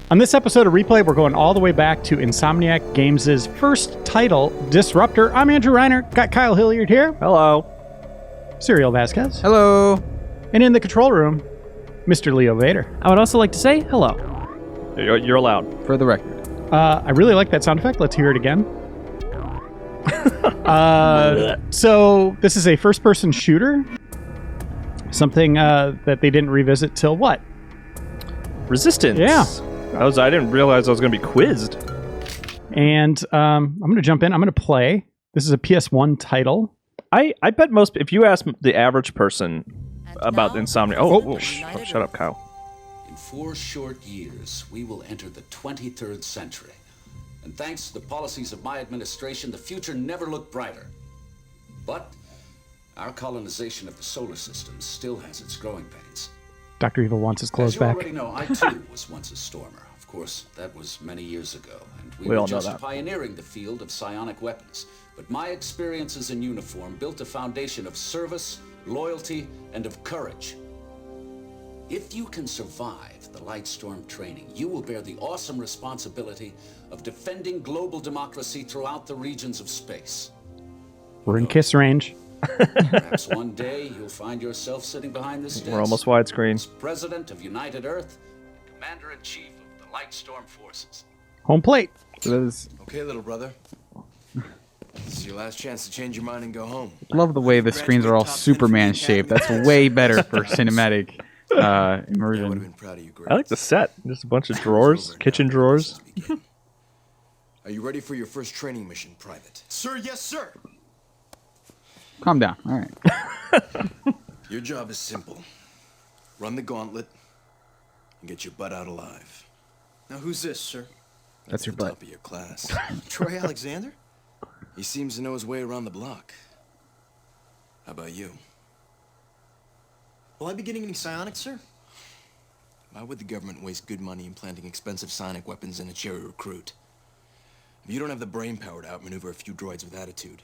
On this episode of Replay, we're going all the way back to Insomniac Games' first title, Disruptor. I'm Andrew Reiner. Got Kyle Hilliard here. Hello. Suriel Vasquez. Hello. And in the control room, Mr. Leo Vader. I would also like to say hello. You're allowed. For the record. I really like that sound effect. Let's hear it again. So this is a first-person shooter. Something that they didn't revisit till what? Resistance. Yeah. I didn't realize I was going to be quizzed. And I'm going to jump in. I'm going to play. This is a PS1 title. I bet if you ask the average person about Insomniac... shut up, Kyle. In 4 short years, we will enter the 23rd century. And thanks to the policies of my administration, the future never looked brighter. But our colonization of the solar system still has its growing pains. Dr. Evil wants his clothes As you back. already know, I too was once a stormer. Of course, that was many years ago, and we all were know just that. pioneering the field of psionic weapons. But my experiences in uniform built a foundation of service, loyalty, and of courage. If you can survive the Lightstorm training, you will bear the awesome responsibility of defending global democracy throughout the regions of space. We're in kiss range. Perhaps one day you'll find yourself sitting behind this desk. We're almost widescreen. As President of United Earth, Commander-in-Chief of the Lightstorm Forces. Home plate. Okay, little brother. This is your last chance to change your mind and go home. Love the way the screens are all Superman shaped. That's way better for cinematic I would have immersion. been proud of you, Grace. I like the set. Just a bunch of drawers, kitchen drawers. Are you ready for your first training mission, Private? Sir, yes, sir. Calm down. All right. Your job is simple. Run the gauntlet and get your butt out alive. Now, who's this, sir? That's your the butt. top of your class. Troy Alexander? He seems to know his way around the block. How about you? Will I be getting any psionics, sir? Why would the government waste good money in planting expensive psionic weapons in a cherry recruit? If you don't have the brain power to outmaneuver a few droids with attitude,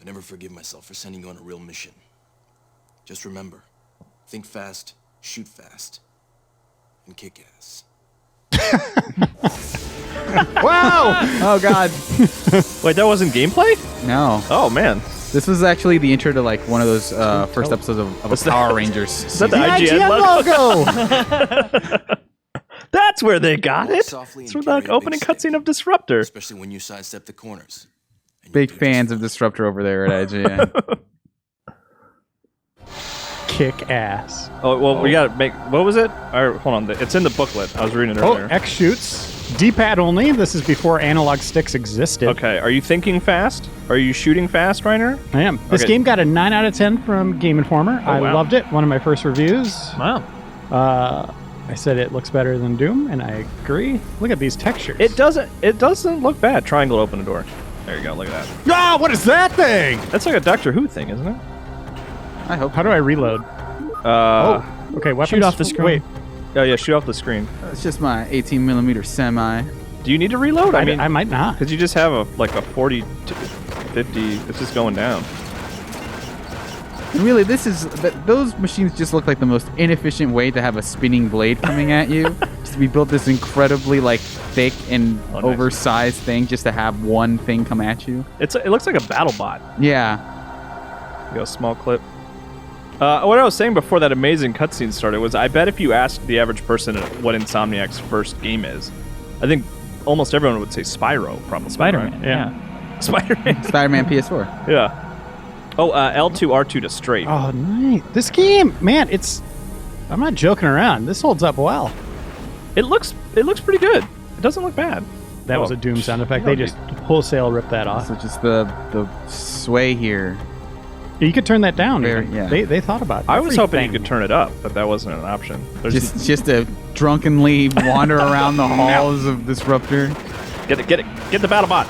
I never forgive myself for sending you on a real mission. Just remember, think fast, shoot fast, and kick ass. Wow! Oh, God. Wait, that wasn't gameplay? No. Oh, man. This was actually the intro to like one of those first episodes of a Power Rangers. Is that the season. IGN logo? That's where they got it. Softly It's and from the carry a big opening stick, cutscene of Disruptor. especially when you sidestep the corners. And Big you'll do just fans of fine. Disruptor over there at IGN. Kick ass. Oh, well, we gotta make... What was it? Hold on. It's in the booklet. I was reading it Oh, earlier. X shoots. D-pad only. This is before analog sticks existed. Okay, are you thinking fast? Are you shooting fast, Reiner? I am. This Okay. game got a 9 out of 10 from Game Informer. I wow. loved it. One of my first reviews. Wow. I said it looks better than Doom, and I agree. Look at these textures. It doesn't look bad. Triangle to open a door. There you go. Look at that. Ah, what is that thing? That's like a Doctor Who thing, isn't it? I hope. How do I reload? Okay, weapons. Shoot off the screen. Wait, Oh, yeah, shoot off the screen. It's just my 18mm semi. Do you need to reload? I mean, I might not. because you just have a 40 to 50. It's just going down. And really, those machines just look like the most inefficient way to have a spinning blade coming at you. Just to be built this incredibly like thick and nice. oversized thing just to have one thing come at you. It looks like a battle bot. Yeah. You got a small clip. What I was saying before that amazing cutscene started was, I bet if you asked the average person what Insomniac's first game is, I think almost everyone would say Spyro, probably. Spider-Man. right? Yeah. Spider-Man. Spider-Man PS4. Yeah. Oh, L2, R2 to straight. Oh, nice. This game, man, I'm not joking around. This holds up well. It looks pretty good. It doesn't look bad. That was a Doom sound effect. They just wholesale ripped that off. So just the sway here. You could turn that down. Very- even. yeah. They thought about it. I was hoping you Everything. could turn it up, but that wasn't an option. There's Just to drunkenly wander around the halls of Disruptor. get it. Get the battle bot.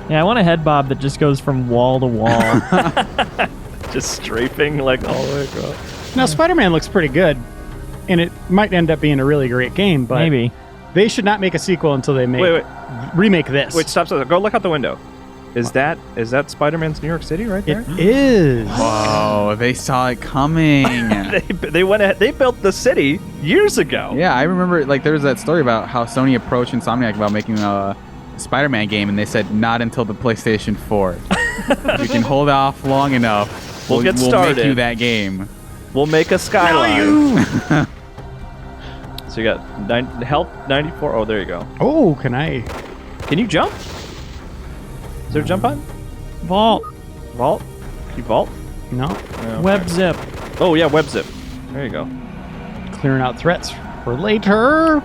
Yeah, I want a head bob that just goes from wall to wall. Just strafing like all the way across. Now, Spider-Man looks pretty good, and it might end up being a really great game, but Maybe. they should not make a sequel until they Wait. remake this. Wait, stop. Go look out the window. Is that Spider-Man's New York City right there? It is. Whoa, they saw it coming. They went ahead. They built the city years ago. Yeah, I remember like there was that story about how Sony approached Insomniac about making a Spider-Man game, and they said not until the PlayStation 4. You can hold off long enough. We'll get started. We'll make you that game. We'll make a skyline. So you got health 94. Oh, there you go. Oh, Can you jump? Is there a jump button? Vault. Vault? Can you vault? No. No, Web okay. zip. Oh yeah, web zip. There you go. Clearing out threats for later.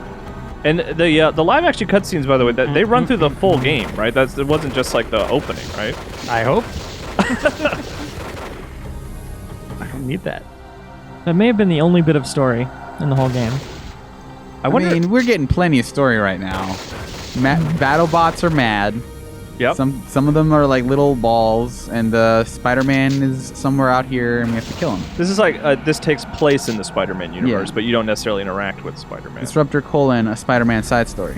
And the live action cutscenes, by the way, they run through the full game, right? It wasn't just like the opening, right? I hope. I don't need that. That may have been the only bit of story in the whole game. I mean, we're getting plenty of story right now. Battle bots are mad. Yep. Some of them are like little balls, and Spider-Man is somewhere out here, and we have to kill him. This is like this takes place in the Spider-Man universe, Yeah. but you don't necessarily interact with Spider-Man. Disruptor : a Spider-Man side story.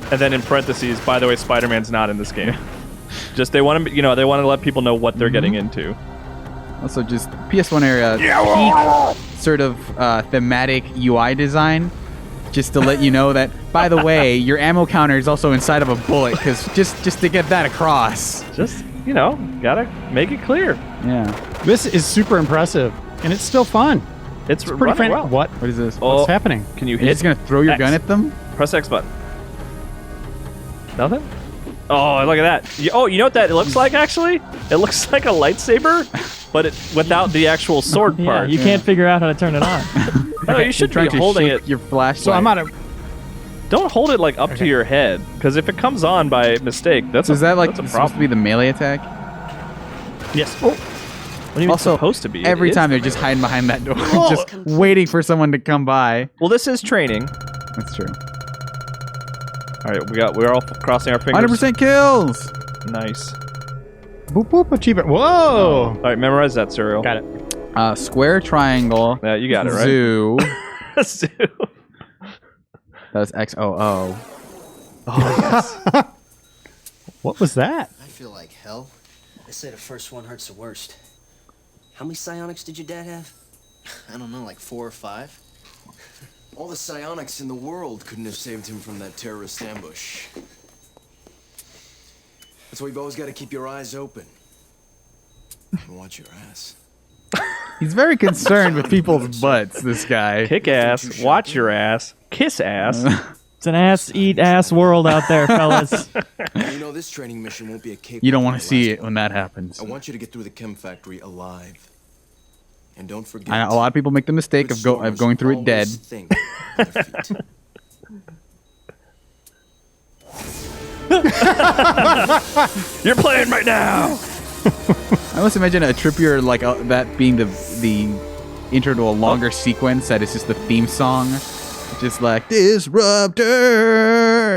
And then in parentheses, by the way, Spider-Man's not in this game. Just they want to let people know what they're getting into. Also, just PS1 era peak sort of thematic UI design, just to let you know that, by the way, your ammo counter is also inside of a bullet, because just to get that across. Just gotta make it clear. Yeah. This is super impressive, and it's still fun. It's Pretty running fun. well. What? What is this? Oh, What's happening? Can you You're hit? just gonna throw your X. gun at them? Press X button. Nothing? Oh, look at that. You know what that looks like, actually? It looks like a lightsaber, but without the actual sword Yeah, part. you can't figure out how to turn it on. No, you should You're be trying to holding shoot it. your flashlight. So I'm out of. Don't hold it like up to your head, because if it comes on by mistake, that's So is that like that's a supposed to problem. be the melee attack? Yes. Oh. What do you mean Also, supposed to be? It every is time they're the just melee. hiding behind that door, just waiting for someone to come by. Well, this is training. That's true. All right, we're all crossing our fingers. 100% kills. Nice. Boop boop achievement. Whoa. All right, memorize that, Suriel. Got it. Square, triangle. Yeah, you got it right. Zoo. Zoo. That was XOO. What was that? I feel like hell. They say the first one hurts the worst. How many psionics did your dad have? I don't know, like 4 or 5? All the psionics in the world couldn't have saved him from that terrorist ambush. That's why you've always got to keep your eyes open. And watch your ass. He's very concerned with people's butts, this guy. Kick ass, watch your ass, kiss ass. It's an ass-eat-ass world out there, fellas. And you know this training mission won't be a cake. You don't want to see it when that happens. I want you to get through the chem factory alive. And don't forget. I know, a lot of people make the mistake of going through it dead. always think on their feet. You're playing right now. I must imagine a trippier like that being the intro to a longer sequence that is just the theme song, just like Disruptor,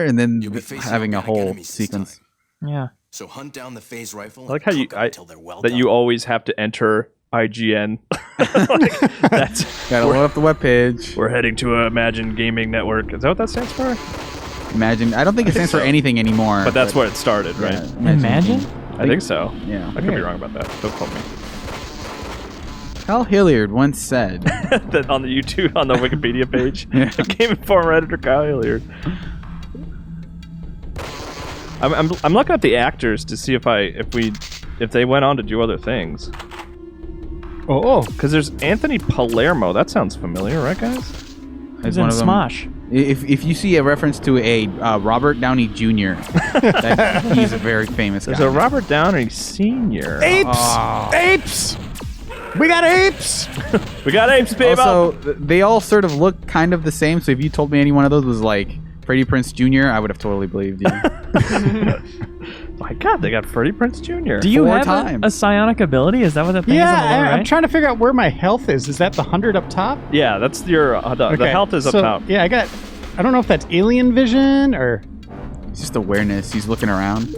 and then You'll be facing having a organic whole enemies this sequence. time. Yeah. So hunt down the phase rifle. I like how and cook 'em until they're well done. you always have to enter IGN. Like, that's Gotta load up the webpage. we're heading to Imagine Gaming Network. Is that what that stands for? Imagine. I don't think it stands for anything anymore. But that's where it started, right? yeah, Imagine? I think so. Yeah. I could be wrong about that. Don't quote me. Cal Hilliard once said, That on the YouTube, on the Wikipedia page, Yeah. Game Informer editor Kyle Hilliard. I'm looking at the actors to see if they went on to do other things. Oh. Because there's Anthony Palermo. That sounds familiar, right, guys? He's one in of them. Smosh. if you see a reference to a Robert Downey Jr., he's a very famous guy. There's a Robert Downey Sr. Apes! Apes! We got apes! We got apes, babe. Also, they all sort of look kind of the same, so if you told me any one of those was like Freddie Prinze Jr., I would have totally believed you. My God, they got Freddie Prinze Jr. Do you 4 have times. a psionic ability? Is that what that thing is on the lower Yeah, I'm right? trying to figure out where my health is. Is that the 100 up top? Yeah, that's your the health is up so, top. Yeah, I don't know if that's alien vision or It's just awareness. He's looking around.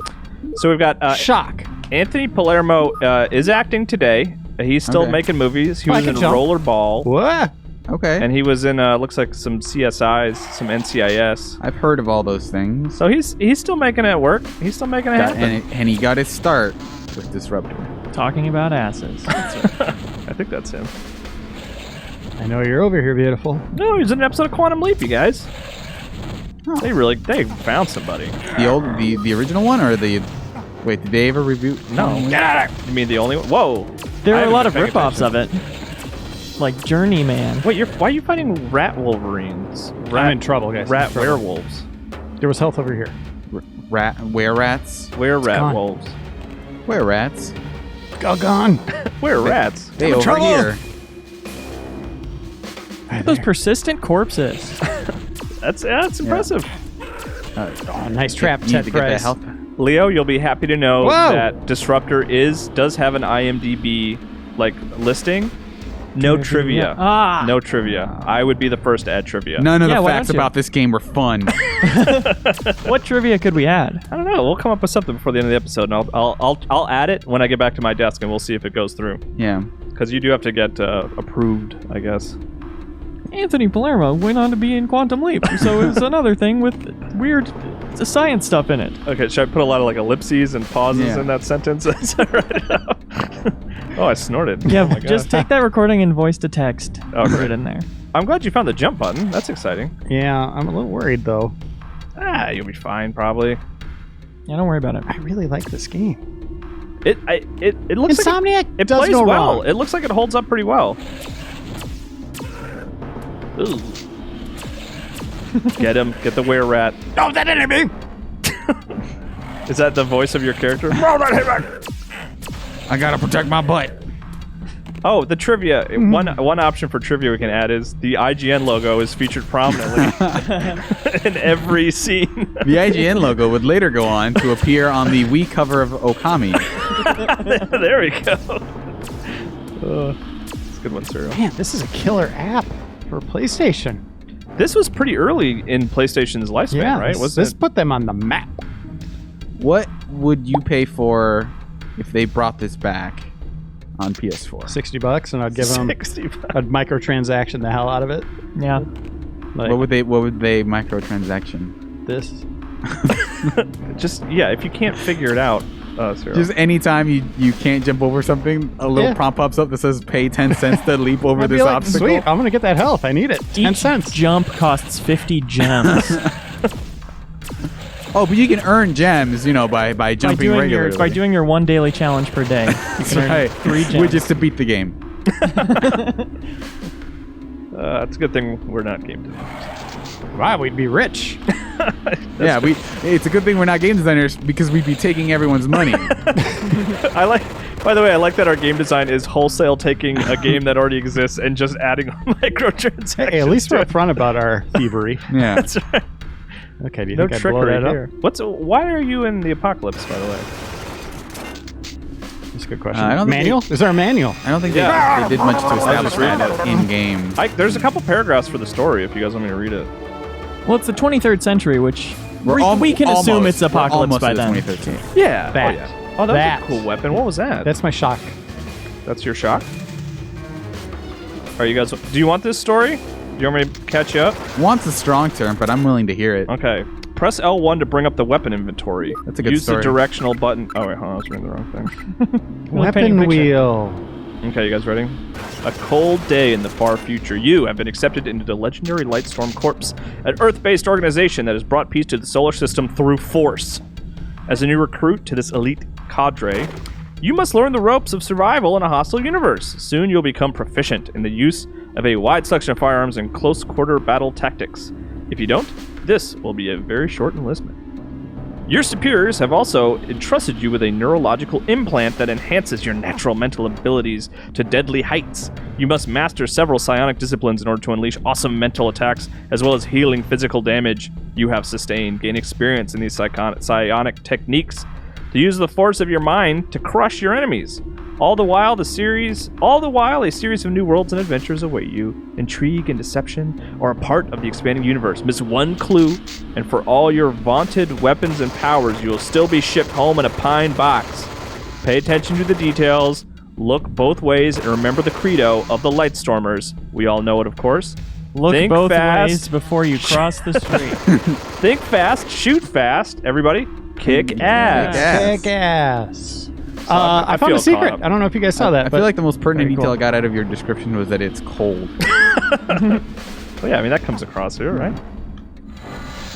So we've got shock. Anthony Palermo is acting today. He's still Okay. making movies. He I was can in tell. Rollerball. What? Okay. And he was in looks like some CSIs, some NCIS. I've heard of all those things. So he's still making it work. He's still making it happen. And he got his start with Disruptor. Talking about asses. I think that's him. I know you're over here, beautiful. No, he's in an episode of Quantum Leap, you guys. They found somebody. The original one or the wait? Did they ever reboot? No. You mean the only one? Whoa. There I are a lot of haven't been paying rip-offs of it. Like Journeyman. Wait, why are you fighting rat wolverines? I'm in trouble, guys. Rat I'm in trouble. werewolves. There was health over here. Were rats? Where rat gone. wolves? Where rats? Go gone. Where rats? Hey, over trouble. here. Those persistent corpses. That's impressive. Oh, nice trap, Need Ted to get that Price. health. Leo, you'll be happy to know Whoa. that Disruptor does have an IMDb listing. No trivia. Ah. No trivia. I would be the first to add trivia. None of Yeah, the why facts don't you? about this game were fun. What trivia could we add? I don't know. We'll come up with something before the end of the episode, and I'll add it when I get back to my desk, and we'll see if it goes through. Yeah. Because you do have to get approved, I guess. Anthony Palermo went on to be in Quantum Leap, so it's another thing with weird science stuff in it. Okay, should I put a lot of ellipses and pauses Yeah. in that sentence? Write it out. Oh, I snorted. Yeah, Oh my just God. take that recording and voice to text. Okay. Put it in there. I'm glad you found the jump button. That's exciting. Yeah, I'm a little worried though. You'll be fine, probably. Yeah, don't worry about it. I really like this game. It looks Insomniac like it does plays no well. wrong. It looks like it holds up pretty well. Ooh. Get him. Get the were rat. Oh, that enemy! Is that the voice of your character? I gotta protect my butt. Oh, the trivia. One option for trivia we can add is the IGN logo is featured prominently in every scene. The IGN logo would later go on to appear on the Wii cover of Okami. There we go. It's a good one, Suriel. Man, this is a killer app for PlayStation. This was pretty early in PlayStation's lifespan, Yeah, right? this put them on the map. What would you pay for if they brought this back on PS4? $60, and I'd give them 60 bucks. a microtransaction the hell out of it. Yeah. Like What would they microtransaction? this. Just, if you can't figure it out, Suriel. Just anytime you can't jump over something, a little Yeah. prompt pops up that says pay 10 cents to leap over I'd be this like, obstacle. sweet, I'm gonna get that health. I need it. 10 Each cents. jump costs 50 gems. Oh, but you can earn gems, by jumping regularly. by doing your one daily challenge per day. That's right. 3 gems. Which is to beat the game. It's a good thing we're not game designers. Wow, we'd be rich. Yeah, it's a good thing we're not game designers because we'd be taking everyone's money. By the way, I like that our game design is wholesale taking a game that already exists and just adding microtransactions. Hey, at least to we're it. upfront about our thievery. Yeah. That's right. Okay, do you No think I'd blow trickery that up? here. Why are you in the apocalypse, by the way? That's a good question. I don't think Manual? Is there a manual? I don't think Yeah. they did much to establish reading that in-game. There's a couple paragraphs for the story if you guys want me to read it. Well, it's the 23rd century, which We're we can assume it's apocalypse almost by to the then. 2013. Yeah. That. Oh, yeah. Oh, that was a cool weapon. What was that? That's my shock. That's your shock? Are you guys... Do you want this story? Do you want me to catch you up? Want's a strong term, but I'm willing to hear it. Okay. Press L1 to bring up the weapon inventory. That's a good Use story. the directional button... Oh, wait, hold on. I was reading the wrong thing. Really painting a Weapon picture. wheel. Okay, you guys ready? A cold day in the far future. You have been accepted into the legendary Lightstorm Corps, an Earth-based organization that has brought peace to the solar system through force. As a new recruit to this elite cadre, you must learn the ropes of survival in a hostile universe. Soon you'll become proficient in the use of a wide selection of firearms and close-quarter battle tactics. If you don't, this will be a very short enlistment. Your superiors have also entrusted you with a neurological implant that enhances your natural mental abilities to deadly heights. You must master several psionic disciplines in order to unleash awesome mental attacks, as well as healing physical damage you have sustained. Gain experience in these psionic techniques to use the force of your mind to crush your enemies. All the while, a series of new worlds and adventures await you. Intrigue and deception are a part of the expanding universe. Miss one clue, and for all your vaunted weapons and powers, you will still be shipped home in a pine box. Pay attention to the details. Look both ways and remember the credo of the Lightstormers. We all know it, of course. Look Think both fast. ways before you cross the street. Think fast, shoot fast. Everybody, kick ass. Kick ass. I found feel a secret. caught up. I don't know if you guys saw that. I but feel like the most pertinent very detail cool. I got out of your description was that it's cold. Oh yeah, I mean that comes across here, right?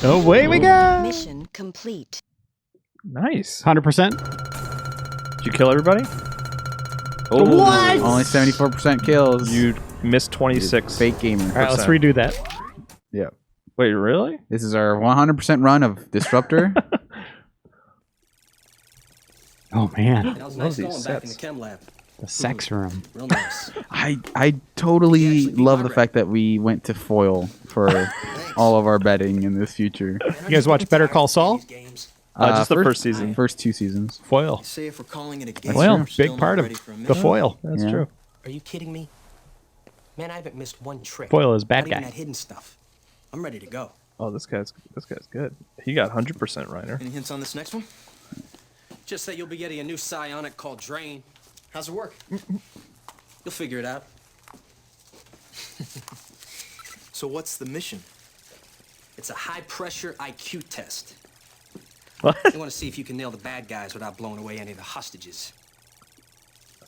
away we go. Mission complete. Nice. 100%. Did you kill everybody? Oh, What? Only 74% kills. You missed 26. Fake gamer. All right, let's redo that. Yeah. Wait, really? This is our 100% run of Disruptor. Oh man, That was Love nice these going back in the sets. chem lab. the sex room. Real nice. I totally love the fact that we went to foil for all of our betting in this future. You guys watch Better Call Saul? Just the first season. First 2 seasons. Foil. Say if we're calling it a game, Well, we're still Big not part of ready for a the mission. foil. That's Yeah. true. Are you kidding me? Man, I haven't missed one trick. Foil is bad Not even guy. that hidden stuff. I'm ready to go. Oh, this guy's good. He got 100% Reiner. Any hints on this next one? Just that you'll be getting a new psionic called Drain. How's it work? You'll figure it out. So what's the mission? It's a high-pressure IQ test. What? You want to see if you can nail the bad guys without blowing away any of the hostages.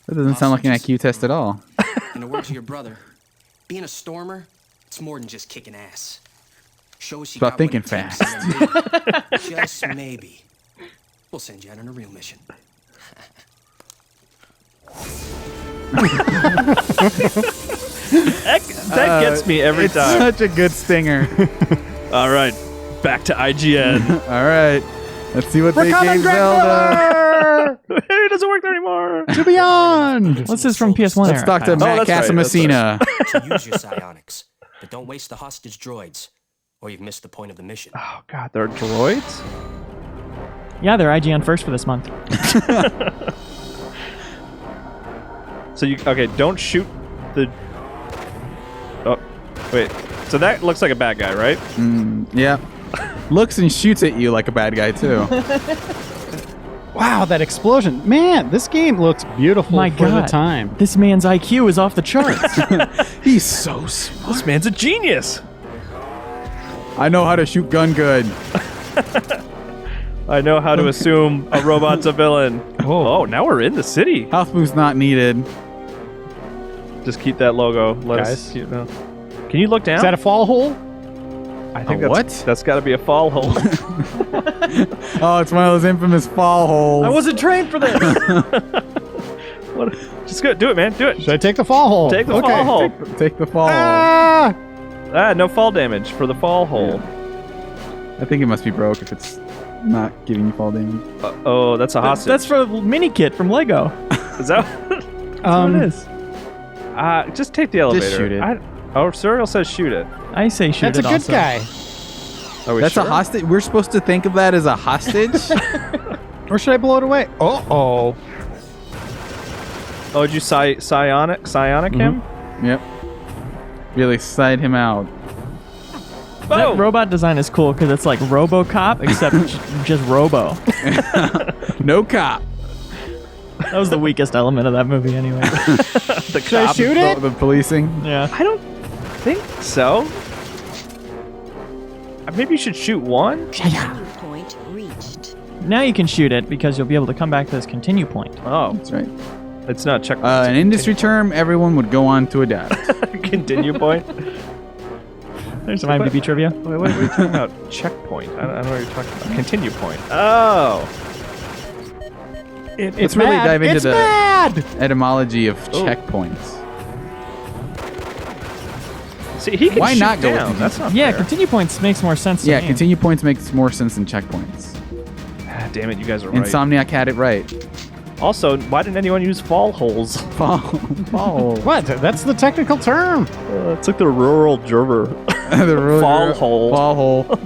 That doesn't sound like an IQ test at all. In the words of your brother, being a stormer, it's more than just kicking ass. Show us you About got thinking what it takes, fast. and then maybe, just maybe, we'll send you out on a real mission. That gets me every it's time. such a good stinger. All right, back to IGN. All right. Let's see what We're they coming, gave Greg Zelda. It doesn't work there anymore. To beyond. What's this from PS1 Let's era? talk to Matt that's right, that's Casamassina. So use your psionics, but don't waste the hostage droids, or you've missed the point of the mission. Oh god, they're droids. Yeah, they're IGN first for this month. So you Don't shoot the. Oh, wait. So that looks like a bad guy, right? Yeah. Looks and shoots at you like a bad guy, too. Wow, that explosion. Man, this game looks beautiful My for the God. time. This man's IQ is off the charts. He's so smart. This man's a genius. I know how to shoot gun good. I know how to assume a robot's a villain. Oh, now we're in the city. House move's not needed. Just keep that logo. Let us. Guys. Can you look down? Is that a fall hole? I think A that's, what? That's got to be a fall hole. Oh, it's one of those infamous fall holes. I wasn't trained for this. What? Just go. Do it, man. Do it. Should I take the fall hole? Take the Okay. fall hole. Take the fall Ah! No fall damage for the fall hole. hole. I think it must be broke if it's not giving you fall damage. Oh, that's a hostage. That's for the mini kit from Lego. Is that? What it is. Just take the elevator. shoot it. Suriel says shoot it. I say shoot That's a it good also. guy. Are we That's sure? a hostage. We're supposed to think of that as a hostage? Or should I blow it away? Oh. Oh, did you psionic him? Yep. Really side him out. That Boom! robot design is cool because it's like RoboCop, except just Robo. No cop. That was the weakest element of that movie, anyway. The Should I cop. shoot it? The policing. Yeah. I don't think so. Maybe you should shoot one. Continue point reached. Now you can shoot it because you'll be able to come back to this continue point. Oh, That's right. it's not check. An industry term everyone would go on to adapt. Continue point. There's some IMDb trivia. Wait, what are you talking about? Checkpoint. I don't know what you're talking about. Continue point. Oh. It's really bad. dive into it's the- bad. Etymology of Oh. checkpoints. See, he can Why shoot not go with down. the That's not Yeah, fair. continue points makes more sense to Yeah, me. continue points makes more sense than checkpoints. Ah, damn it, you guys are right. Insomniac had it right. Also, why didn't anyone use fall holes? Fall. What? That's the technical term. It's like the rural juror. The rural- Fall hole. Fall hole.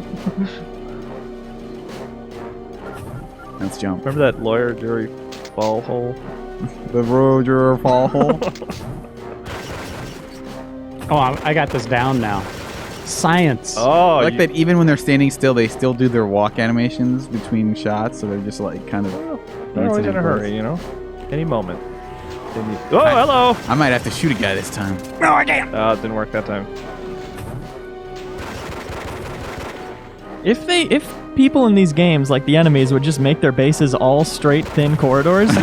Let's jump. Remember that lawyer jury fall hole? The rural fall hole. Oh, I got this down now. Science. Oh, I like that even when they're standing still, they still do their walk animations between shots, so they're just like kind of. They're always dancing in a and hurry, you know? Any moment. Oh, hello! I might have to shoot a guy this time. No, I can't. It didn't work that time. If people in these games, like the enemies, would just make their bases all straight, thin corridors,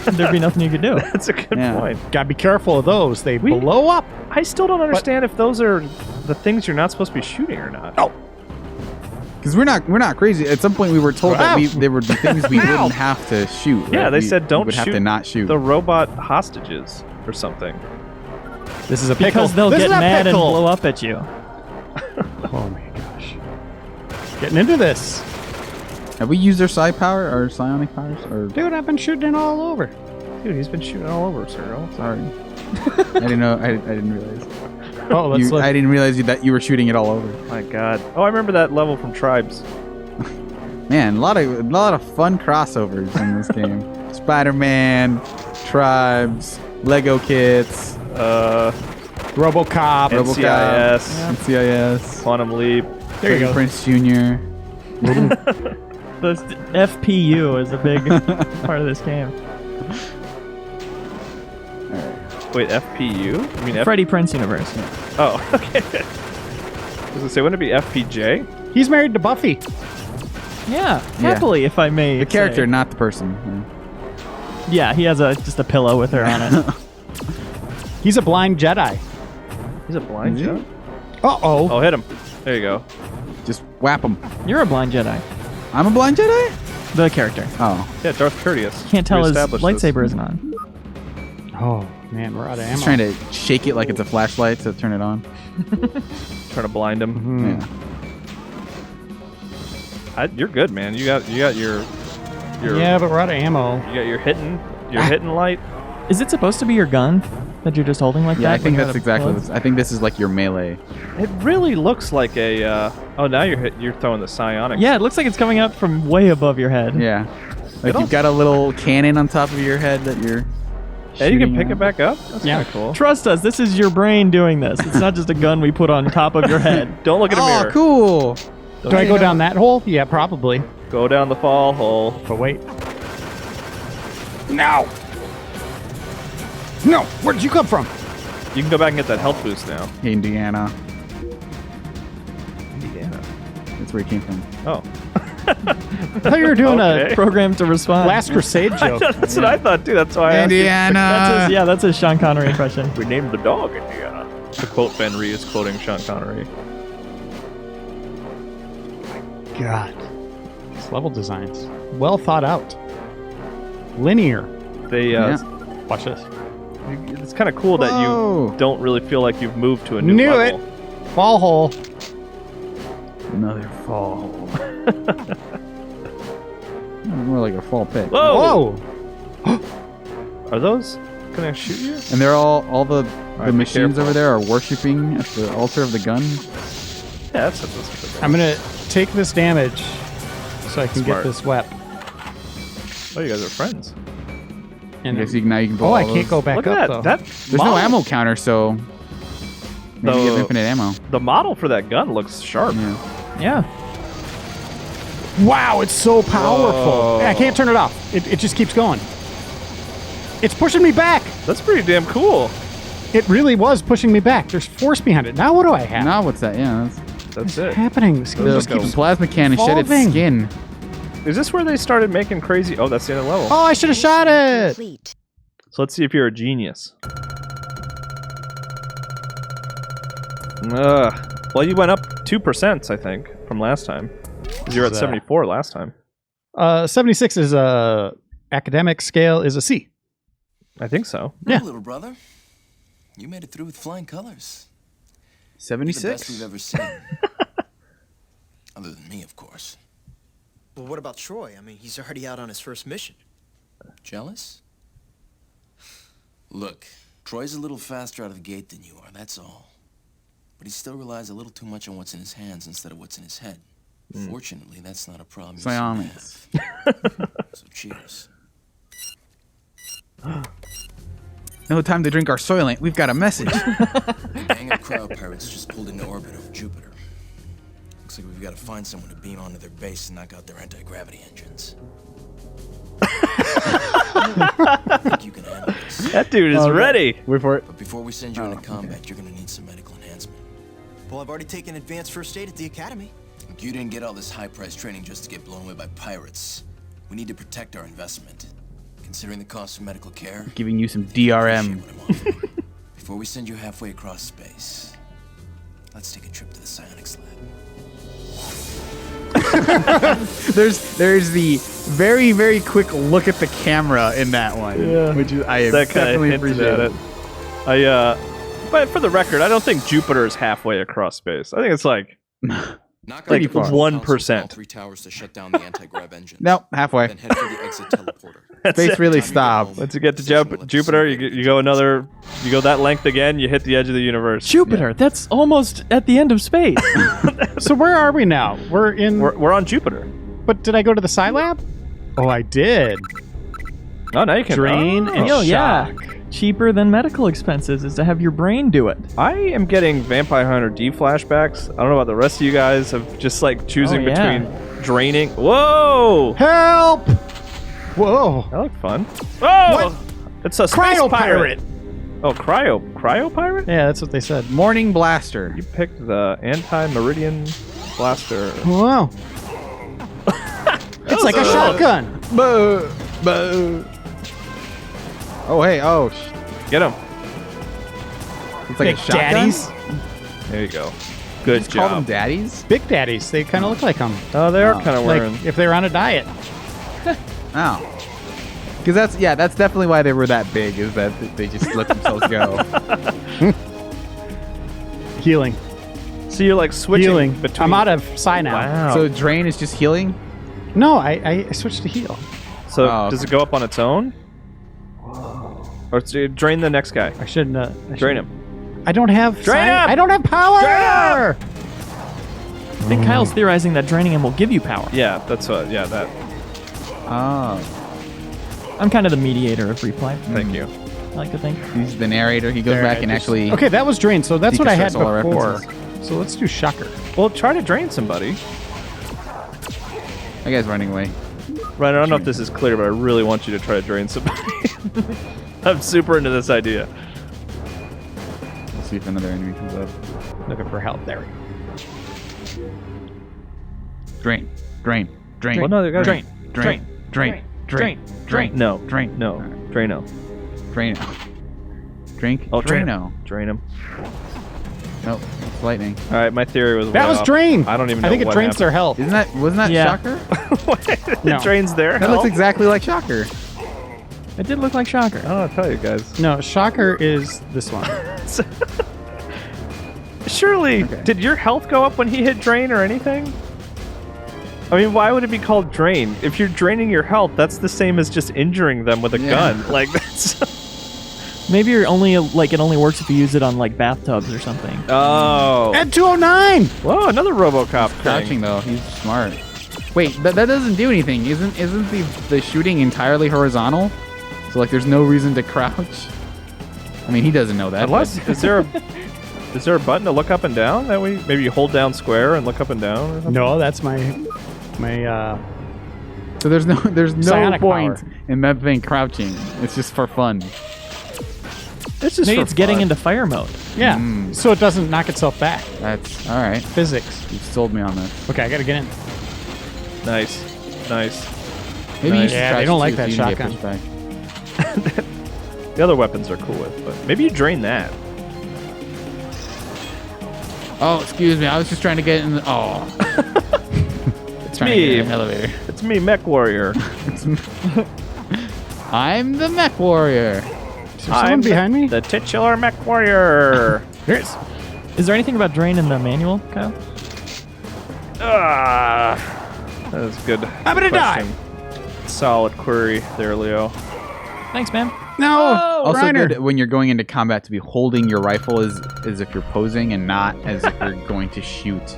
there'd be nothing you could do. That's a good point. Gotta be careful of those. They blow up. I still don't understand if those are the things you're not supposed to be shooting or not. Oh. Because we're not crazy. At some point, we were told that there would be things we wouldn't have to shoot. Yeah, right? they said don't would shoot, have to not shoot the robot hostages or something. This is a pickle. Because they'll This get is a mad and pickle. blow up at you. Oh my gosh. Getting into this. Have we used our psi power, our psionic powers? Or Dude, I've been shooting it all over. Dude, he's been shooting all over, Suriel. sorry, I didn't know. I didn't realize. Oh, let's look. I didn't realize that you were shooting it all over. My God. Oh, I remember that level from Tribes. Man, a lot of fun crossovers in this game. Spider-Man, Tribes, Lego kits, RoboCop. NCIS, NCIS, Quantum Leap. There you go. Prince Jr. The FPU is a big part of this game. Wait, FPU? You mean Freddie Prinze Universe. Oh, okay. I was gonna say, wouldn't it be FPJ? He's married to Buffy. Yeah, happily, if I may. The character, say. not the person. Yeah, he has just a pillow with her on it. He's a blind Jedi. He's a blind Is he? Jedi? Uh-oh. Oh, hit him. There you go. Just whap him. You're a blind Jedi. I'm a blind Jedi? The character. Oh. Yeah, Darth Courteous. Can't tell We his established lightsaber this. isn't on. Oh, man, we're out of ammo. Just trying to shake it like it's a flashlight to turn it on. Trying to blind him. Yeah. You're good, man. You got your Yeah, but we're out of ammo. you got your hitting light. Is it supposed to be your gun that you're just holding like Yeah, that? I think like that's a exactly bullet? what I think this is like your melee. It really looks like a. Oh, now you're throwing the psionics. Yeah, it looks like it's coming out from way above your head. Yeah. Like you've got a little cannon on top of your head that you're And you can shooting pick at. it back up. That's Yeah. kind of cool. Trust us, this is your brain doing this. It's not just a gun we put on top of your head. Don't look at a Oh, mirror. cool. Do I go down that hole? Yeah, probably. Go down the fall hole. But wait. No! No! Where did you come from? You can go back and get that health boost now. Indiana. Indiana. That's where he came from. Oh. I thought you were doing Okay. Programmed to a respond. Last Crusade joke. That's what I thought too. That's why I asked you. Indiana. That's his Sean Connery impression. We named the dog Indiana. To quote Ben Ree is quoting Sean Connery. God. These level designs. Well thought out. Linear. They Watch this. it's kind of cool that Whoa. you don't really feel like you've moved to a new Knew level. it. Fall hole. Another fall. More like a fall pit. Whoa! Whoa! Are those gonna shoot you? And they're all the Alright, be machines careful. over there are worshipping at the altar of the gun. Yeah, that's what I'm gonna take this damage so I can Smart. get this wep. Oh, you guys are friends. And I guess now you can pull oh, all I can't those. go back Look up at though. that. There's no ammo counter, so maybe you have infinite ammo. The model for that gun looks sharp. Yeah. Yeah. Wow, it's so powerful. Whoa. I can't turn it off. It just keeps going. It's pushing me back. That's pretty damn cool. It really was pushing me back. There's force behind it. Now what do I have? Now what's that? Yeah, That's it. happening? This game the just keeps... plasma cannon shed its evolving. skin. Is this where they started making crazy? Oh, that's the end of the level. Oh, I should have shot it. Complete. So let's see if you're a genius. Well, you went up 2%, I think, from last time. 'Cause you were at 74 last time. 76 is a academic scale is a C. I think so. Yeah. Little brother, you made it through with flying colors. The best 76. we've ever seen. Other than me, of course. Well, what about Troy? I mean, he's already out on his first mission. Jealous? Look, Troy's a little faster out of the gate than you are, that's all. But he still relies a little too much on what's in his hands instead of what's in his head. Fortunately, that's not a problem. you seem to Psionics. have. So cheers. No time to drink our Soylent. We've got a message. A gang of crowd pirates just pulled into orbit over Jupiter. Looks like we've got to find someone to beam onto their base and knock out their anti-gravity engines. I think you can handle this. That dude is ready. Wait for it. But before we send you into combat, you're gonna need some medical enhancement. Well, I've already taken advanced first aid at the academy. You didn't get all this high-priced training just to get blown away by pirates. We need to protect our investment. Considering the cost of medical care, Giving you some appreciate DRM. what I'm offering. Before we send you halfway across space, let's take a trip to the psionics lab. There's the very, very quick look at the camera in that one, which is I That kind of definitely hinted appreciate at it. it. But for the record, I don't think Jupiter is halfway across space. I think it's like Knock Like out the 1%. all 3 towers to shut down the anti-grav engines. Nope, halfway. Then head for the exit teleporter. Space really Time you get stopped. home, once you get to position will let the Jupiter, simulator you go that length again, you hit the edge of the universe. Jupiter. That's almost at the end of space. So where are we now? We're in. We're on Jupiter. But did I go to the Sci Lab? Oh, I did. Oh, now you can Drain and Oh, yeah. shock. Cheaper than medical expenses is to have your brain do it. I am getting Vampire Hunter D flashbacks. I don't know about the rest of you guys of just like choosing Oh, yeah. between draining. Whoa! Help! Whoa. That looked fun. Oh! What? It's a space Cryo pirate. pirate. Oh, cryo pirate? Yeah, that's what they said. Morning Blaster. You picked the anti-meridian blaster. Wow. It's like a shotgun. Boo, boo. Oh, hey, oh. Get him. It's like Big a shotgun? daddies. There you go. Good Just call them job. daddies? Big daddies. They kind of look like them. Oh, they are Oh. kind of Like wearing. if they were on a diet. Oh. Because that's definitely why they were that big, is that they just let themselves go. Healing. So you're like switching Healing. between. I'm out of Psi now. Wow. So drain is just healing? No, I switched to heal. So Oh, does okay. it go up on its own? Or drain the next guy. I shouldn't. Drain him. I don't have. Drain him! I don't have power. I think Kyle's theorizing that draining him will give you power. Yeah, that's what. Yeah, that. Oh. I'm kind of the mediator of replay. Thank you. I like to think. He's the narrator. He goes There, back I and just- actually... Okay, that was drained. So that's what I had deconstructs all our before. references. So let's do shocker. Well, try to drain somebody. That guy's running away. Right, I don't know if this is clear, but I really want you to try to drain somebody. I'm super into this idea. We'll see if another enemy comes up. Looking for help. There we go. Drain. Drain. Drain. Well, no, they gotta Drain. Drain. Drain. Drain. Drain. No. Drain. No. Draino. Drain. Drink. Oh, drain Draino. him. Drain him. Nope. It's lightning. All right, my theory was That way was off. drain. I don't even know I think it what drains their health. Wasn't that Yeah. Shocker? happened. No. It drains their That health. looks exactly like Shocker. It did look like Shocker. I don't know, I'll tell you guys. No, shocker is this one. Surely, Okay. did your health go up when he hit drain or anything? I mean, why would it be called drain? If you're draining your health, that's the same as just injuring them with a Yeah. gun. Like, that's... Maybe you're only like it only works if you use it on like bathtubs or something. Oh. At 209. Whoa, another RoboCop Crouching thing. though. He's smart. Wait, that doesn't do anything. Isn't the shooting entirely horizontal? So like there's no reason to crouch? I mean, he doesn't know that. Unless, but- is there a button to look up and down? That way, maybe you hold down square and look up and down or something? No, that's my So there's no Psionic point power. in that thing crouching. It's just for fun. It's just Maybe for it's getting fun. into fire mode. yeah. Mm. So it doesn't knock itself back. That's all right. Physics. You've sold me on this. Okay, I gotta get in. Nice. Nice. Maybe you should Yeah, crouch they don't like too, that so you can get shotgun. pushed back. The other weapons are cool with, but maybe you drain that. Oh, excuse me. I was just trying to get in the... Oh. It's Trying to get me. in the elevator. It's me, Mech Warrior. I'm the mech warrior. Is there someone behind me? The titular Mech Warrior. Here it is. Is there anything about drain in the manual, Kyle? That is good. I'm gonna die. Solid query there, Leo. Thanks, man. No. Also Reiner. good when you're going into combat to be holding your rifle as if you're posing and not as if you're going to shoot.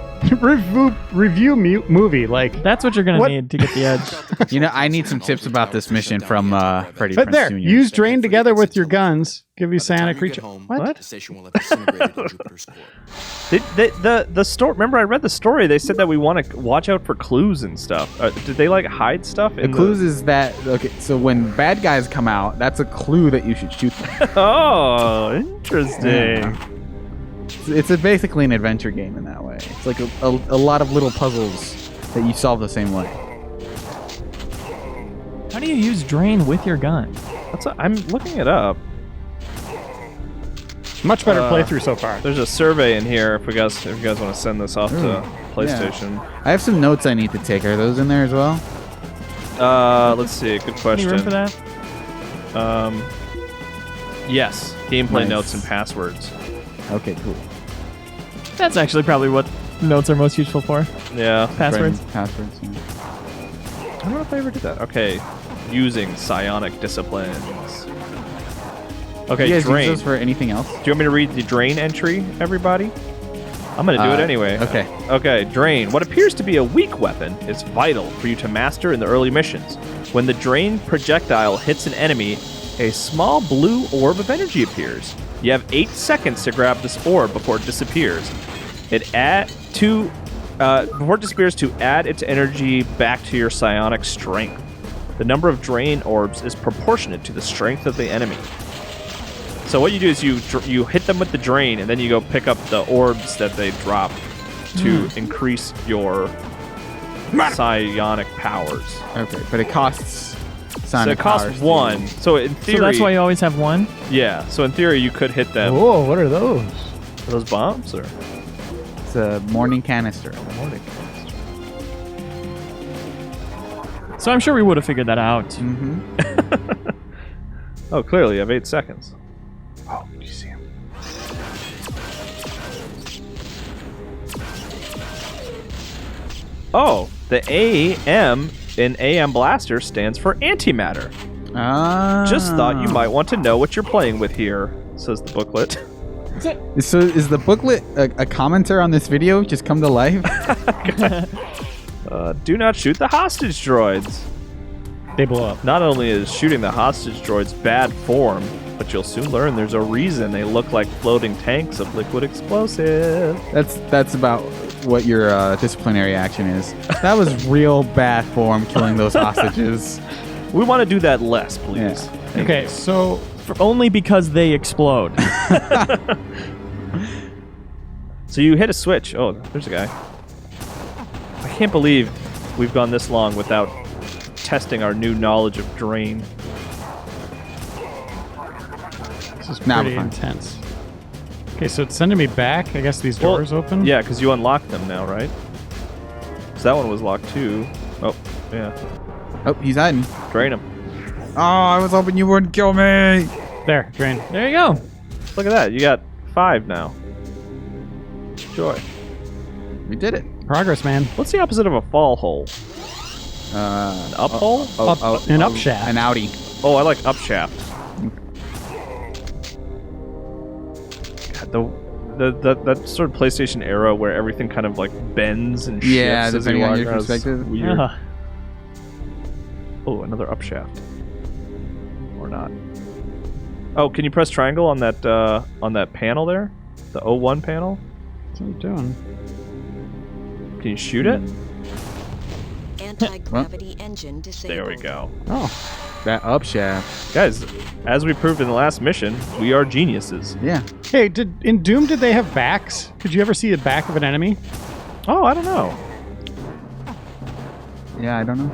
movie. Like, That's what you're gonna What? need to get the edge. You know, I need some tips about this mission from Freddie but Prinze there, Jr. use drain together with your guns. Give you psionic creature. What? The station will have disintegrated on Jupiter's core. The story. Remember, I read the story. They said that we want to watch out for clues and stuff. Did they like hide stuff? The clues is that okay. So when bad guys come out, that's a clue that you should shoot them. Oh, interesting. Yeah. It's basically an adventure game in that way. It's like a lot of little puzzles that you solve the same way. How do you use drain with your gun? I'm looking it up. Much better playthrough so far. There's a survey in here if you guys want to send this off to PlayStation. Yeah. I have some notes I need to take. Are those in there as well? Let's see. Good question. Any room for that? Yes. Gameplay Nice. notes and passwords. Okay, cool. That's actually probably what notes are most useful for. Yeah. Passwords. Passwords. Yeah. I don't know if I ever did that. Okay. Using psionic disciplines. Okay, You guys drain. use those for anything else? Do you want me to read the drain entry, everybody? I'm going to do it anyway. Okay. Okay, drain. What appears to be a weak weapon is vital for you to master in the early missions. When the drain projectile hits an enemy, a small blue orb of energy appears. You have 8 seconds to grab this orb before it disappears. Before it disappears, to add its energy back to your psionic strength. The number of drain orbs is proportionate to the strength of the enemy. So what you do is you hit them with the drain, and then you go pick up the orbs that they drop to increase your psionic powers. Okay, but it costs So sonic it costs powers 1. So in theory, So that's why you always have one? yeah. So in theory, you could hit them. Whoa, what are those? Are those bombs or? It's a morning canister. So I'm sure we would have figured that out. Mm-hmm. Oh, clearly you have 8 seconds. Oh, you see him. Oh, the AM in AM Blaster stands for antimatter. Just thought you might want to know what you're playing with here, says the booklet. So is the booklet a commentary on this video just come to life? Do not shoot the hostage droids. They blow up. Not only is shooting the hostage droids bad form, but you'll soon learn there's a reason they look like floating tanks of liquid explosive. That's about what your disciplinary action is. That was real bad form, killing those hostages. We want to do that less, please. Yeah. Thank Okay, you. so Only because they explode. So you hit a switch. Oh, there's a guy. I can't believe we've gone this long without testing our new knowledge of drain. this is Now pretty we're fine. intense. Okay, so it's sending me back. I guess these doors open? Yeah, because you unlocked them now, right? So that one was locked too. Oh, yeah. Oh, he's hiding. Drain him. Oh, I was hoping you wouldn't kill me. There, drain. There you go. Look at that. You got 5 now. Joy. We did it. Progress, man. What's the opposite of a fall hole? An up hole? An up shaft. An Audi. Oh, I like up shaft. God, that sort of PlayStation era where everything kind of like bends and shifts Yeah, as you depending on walk your around. It's perspective. Weird. Yeah. Oh, another up shaft. Or not. Oh, can you press triangle on that panel there? The O1 panel? What's it doing? Can you shoot it? Anti-gravity engine disabled. There we go. Oh, That up shaft. Guys, as we proved in the last mission, we are geniuses. Yeah. hey, in Doom did they have backs? Could you ever see the back of an enemy? Oh, I don't know. Yeah, I don't know.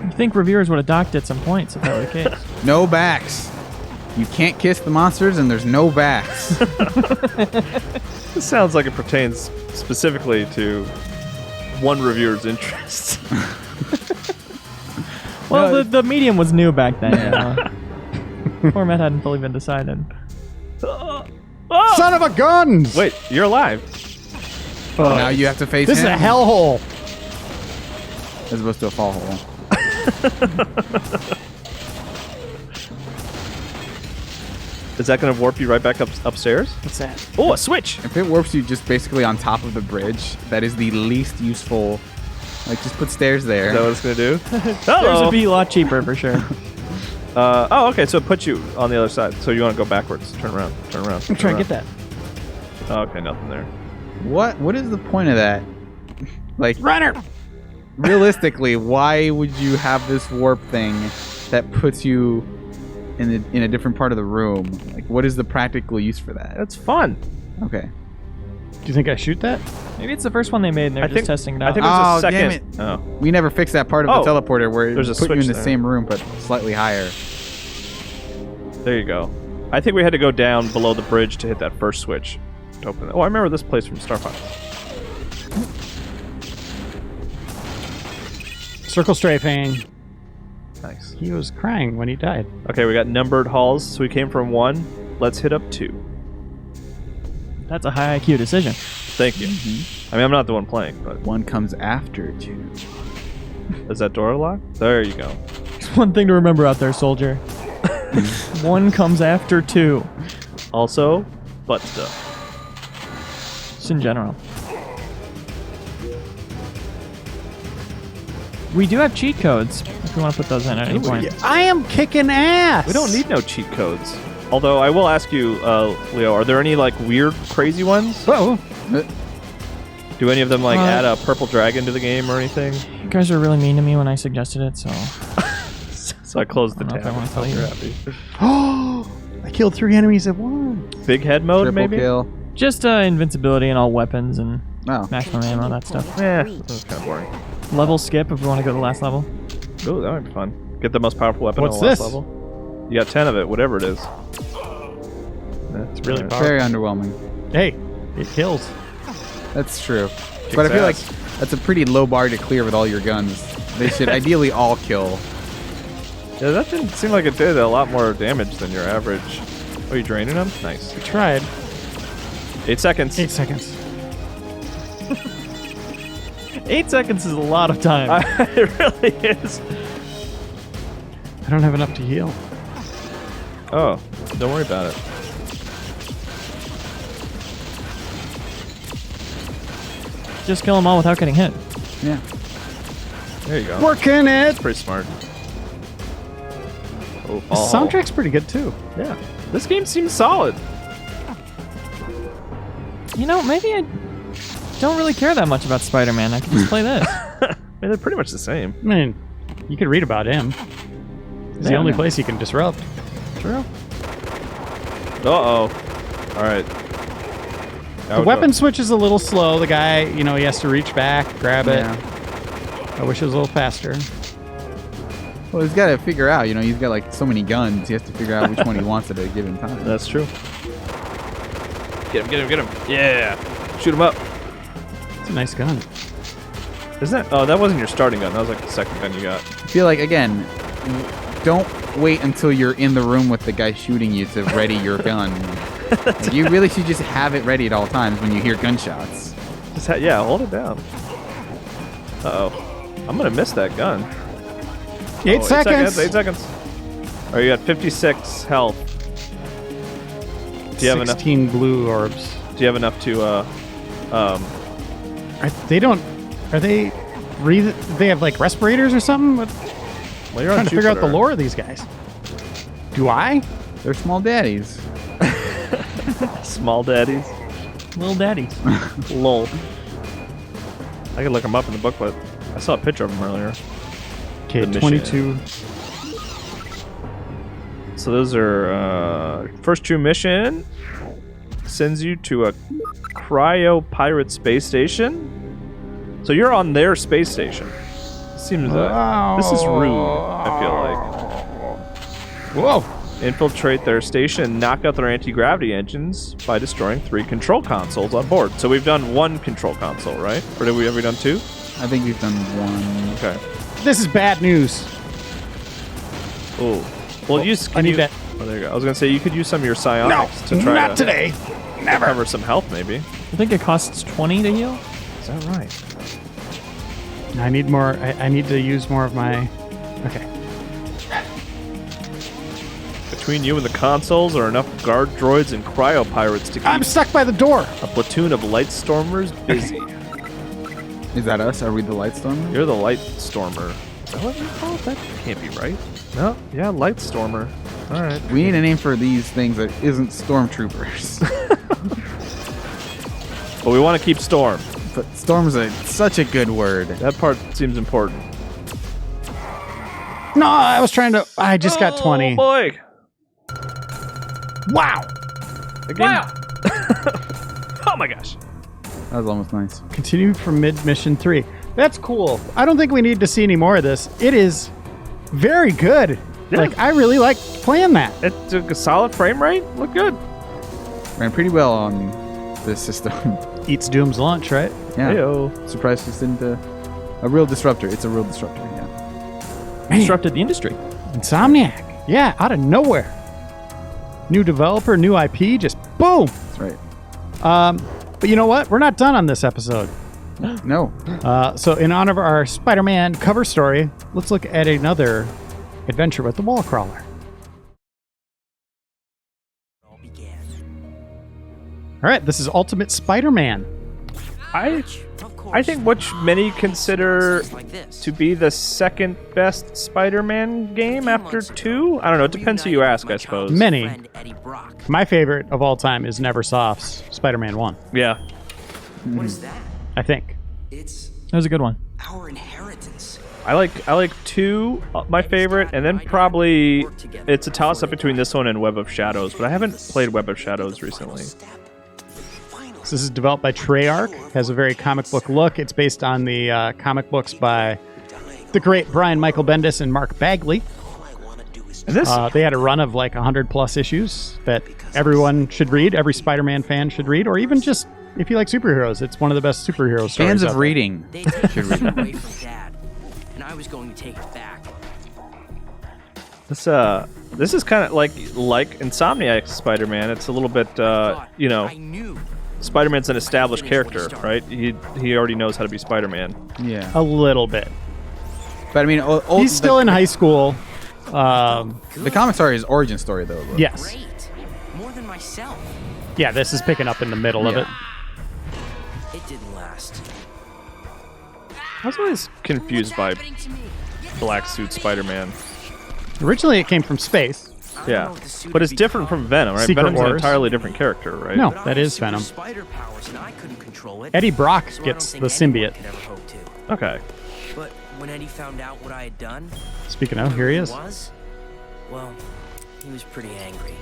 You think reviewers would have docked at some points if that were the case? No backs. You can't kiss the monsters, and there's no backs. This sounds like it pertains specifically to one reviewer's interests. Well, No, the medium was new back then. You know? Format hadn't fully been decided. Son of a gun! Wait, you're alive. Now you have to face This him. is a hellhole. As opposed to a fall hole. Is that going to warp you right back upstairs? What's that? Oh, a switch! If it warps you just basically on top of the bridge, that is the least useful. Like, just put stairs there. Is that what it's going to do? There's Hello! would be a lot cheaper for sure. Oh, okay, so it puts you on the other side. So you want to go backwards. Turn around. I'm trying to get that. Oh, okay, nothing there. What is the point of that? Like, Reiner! realistically, why would you have this warp thing that puts you in a different part of the room? Like, what is the practical use for that? That's fun. Okay. Do you think I shoot that? Maybe it's the first one they made and they're just testing it out. I think there's Oh, a second. damn it. Oh. We never fixed that part of Oh, the teleporter where it there's a put you in switch the there. same room but slightly higher. There you go. I think we had to go down below the bridge to hit that first switch to open it. Oh, I remember this place from Star Fox. Circle strafing. Nice. He was crying when he died. Okay, we got numbered halls, so we came from 1. Let's hit up 2. That's a high IQ decision. Thank you. I mean, I'm not the one playing, but One comes after 2. is that door locked? There you go. It's one thing to remember out there, soldier. One comes after 2. Also, butt stuff. Just in general. We do have cheat codes if you want to put those in at any point. I am kicking ass! We don't need no cheat codes. Although I will ask you, Leo, are there any like weird, crazy ones? Whoa! Do any of them like add a purple dragon to the game or anything? You guys were really mean to me when I suggested it, so So I closed the I don't know tab. if I wanna tell You're you. happy. Oh! I killed 3 enemies at once. Big head mode, Triple maybe? kill. just invincibility and all weapons and Oh. maximum ammo, that stuff. Yeah, that's kind of boring. Level skip if we want to go to the last level. Ooh, that might be fun. Get the most powerful weapon What's on the last this? level. You got 10 of it, whatever it is. That's really powerful. Very underwhelming. Hey, it kills. That's true. But I feel like that's a pretty low bar to clear with all your guns. They should ideally all kill. Yeah, that didn't seem like it did a lot more damage than your average. Oh, you draining them? Nice. We tried. 8 seconds. 8 seconds. 8 seconds is a lot of time. It really is. I don't have enough to heal. Oh, don't worry about it. Just kill them all without getting hit. Yeah. There you go. Working it! Pretty smart. Oh, The soundtrack's pretty good too. Yeah. This game seems solid. You know, maybe I don't really care that much about Spider-Man. I can just play this. I mean, they're pretty much the same. I mean, you could read about him. It's the Yeah, only no. place he can disrupt. True. Uh-oh. All right. The weapon switch is a little slow. The guy, you know, he has to reach back, grab it. Yeah. I wish it was a little faster. Well, he's got to figure out, you know, he's got like so many guns. He has to figure out which one he wants at a given time. That's true. Get him, get him, get him. Yeah. Shoot him up. It's a nice gun. Isn't that? Oh, that wasn't your starting gun. That was like the second gun you got. I feel like, again, don't wait until you're in the room with the guy shooting you to ready your gun. Like, you really should just have it ready at all times when you hear gunshots. Just yeah, hold it down. Uh-oh. I'm going to miss that gun. 8 seconds. 8 seconds. All right, you got 56 health. Do you have enough? 16 blue orbs. Do you have enough to, They don't. Are they? They have like respirators or something? well, you're I'm on trying to figure out the Jupiter. lore of these guys. Do I? They're small daddies. Small daddies. Little daddies. Lol. I could look them up in the booklet. I saw a picture of them earlier. Okay, The mission. 22. So those are first true mission sends you to a cryo pirate space station. So you're on their space station. Seems this is rude. I feel like. Whoa! Infiltrate their station and knock out their anti-gravity engines by destroying 3 control consoles on board. So we've done 1 control console, right? Or have we done 2? I think we've done one. Okay. This is bad news. Oh. Well, I need that. Oh, there you go. I was gonna say you could use some of your psionics to try not to today. Never. cover some health, maybe. I think it costs 20 to heal. Is that right? I need more. I need to use more of my. Okay. Between you and the consoles are enough guard droids and cryo pirates to keep I'm stuck by the door. a platoon of Lightstormers busy. Is that us? Are we the Lightstorm? You're the Lightstormer. Is that what you call it? That can't be right. No, yeah, Lightstormer. All right. We need a name for these things that isn't stormtroopers. But we want to keep Storm. But storm's such a good word. That part seems important. No, I was trying to. I just got 20. Oh boy! Wow. Again? Wow! Oh my gosh! That was almost nice. Continue from mid-mission 3. That's cool. I don't think we need to see any more of this. It is very good. Yeah. Like, I really like playing that. It's a solid frame rate. Look good. Ran pretty well on this system. Eats Doom's lunch, right? Yeah. Heyo. Surprised this didn't. A real disruptor. It's a real disruptor. Yeah. Disrupted the industry. Insomniac. Yeah, out of nowhere. New developer, new IP, just boom. That's right. But you know what? We're not done on this episode. No. So in honor of our Spider-Man cover story, let's look at another adventure with the wall crawler. All right, this is Ultimate Spider-Man. I think which many consider to be the second best Spider-Man game after 2. I don't know. It depends who you ask, I suppose. Many. My favorite of all time is Neversoft's Spider-Man 1. Yeah. What is that? I think. It's That was a good one. our inheritance. I like 2, my favorite, and then probably it's a toss-up between this one and Web of Shadows, but I haven't played Web of Shadows recently. This is developed by Treyarch. Has a very comic book look. It's based on the comic books by the great Brian Michael Bendis and Mark Bagley. And this, They had a run of like 100+ issues that everyone should read. Every Spider-Man fan should read, or even just if you like superheroes. It's one of the best superhero stories. Fans out of there. reading They took should it read away it. from Dad, and I was going to take it back. this is kind of like Insomniac's Spider-Man. It's a little bit, I knew. Spider-Man's an established character, right? He already knows how to be Spider-Man. Yeah. A little bit. But I mean, He's still in high school. The comic story is origin story though. Bro. Yes. Great. More than myself. Yeah, this is picking up in the middle of it. It didn't last. I was always confused by Black Suit Spider-Man. Originally, it came from space. Yeah, but it's different from Venom, right? Secret Venom's an Wars. entirely different character, right? No, But I that had is super Venom. Spider powers, and I couldn't control it. Eddie Brock So I don't gets think the anyone symbiote. could ever hope to. Okay. But when Eddie found out what I had done, Speaking of, here he is. Well, he was pretty angry.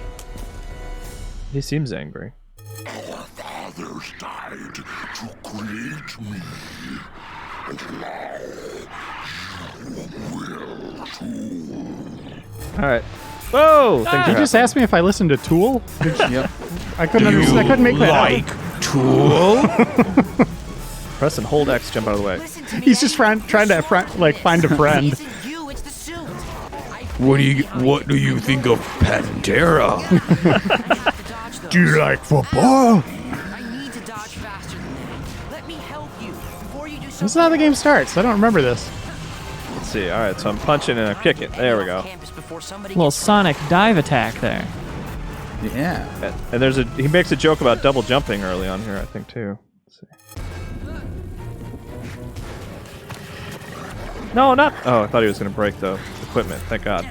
He seems angry. Our fathers died to create me, and now you will too. All right. Whoa! Things Did you are just ask me if I listened to Tool? Yep. I couldn't understand. I couldn't make that out. happening. Press and hold X, jump out of the way. He's just trying to find a friend. You, it's the suit. What do you think of Pantera? Do you like football? I need to dodge faster than that. Let me help you before you do something. This is how the game starts. I don't remember this. Let's see. All right, so I'm punching and I'm kicking. There we go. Little Sonic dive attack there. Yeah. And he makes a joke about double jumping early on here, I think, too. Let's see. No, not. Oh, I thought he was going to break the equipment. Thank God.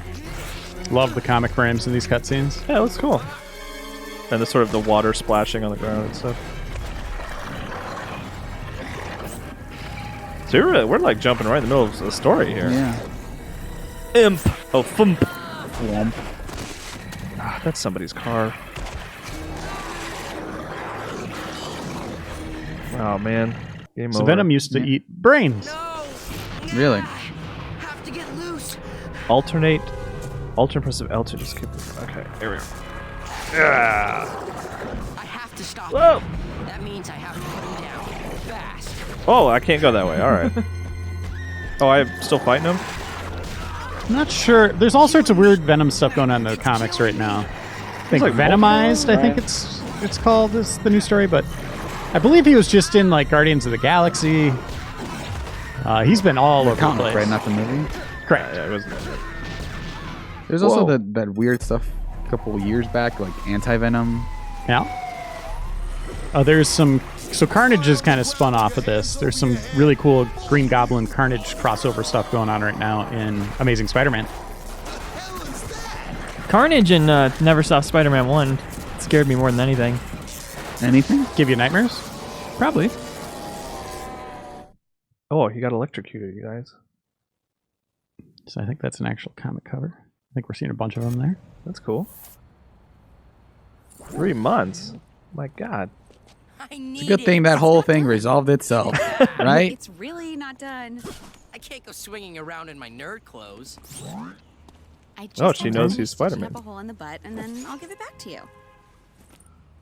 Love the comic frames in these cutscenes. Yeah, it looks cool. And the sort of the water splashing on the ground and stuff. So we're like jumping right in the middle of the story here. Yeah. Imp. Oh, thump. Womp. Ah, that's somebody's car. Oh man. Game So over. Venom used to eat brains. Really? Have to get loose. Alternate press of L to just keep. Okay, here we go. Ah. I have to stop. Whoa. him. That means I have to put him down fast. Oh, I can't go that way. All right. Oh, I'm still fighting him? I'm not sure. There's all sorts of weird Venom stuff going on in the comics right now. I think like Venomized, multiple, I think it's called, this the new story, but I believe he was just in like Guardians of the Galaxy. He's been all over the Comic, place. right? Not the movie. Correct. Yeah, it wasn't that good. There's also Whoa. that weird stuff couple years back, like anti-venom. Yeah. Oh, there's some. So Carnage is kind of spun off of this. There's some really cool Green Goblin Carnage crossover stuff going on right now in Amazing Spider-Man. Carnage in Neversoft Spider-Man 1 scared me more than anything. Anything? Give you nightmares? Probably. Oh, he got electrocuted, you guys. So I think that's an actual comic cover. I think we're seeing a bunch of them there. That's cool. 3 months. My God. It's a good thing that whole thing resolved itself, right? It's really not done. I can't go swinging around in my nerd clothes. I just Oh, she have knows to he's stitch it Spider-Man. up a hole in the butt, and then I'll give it back to you.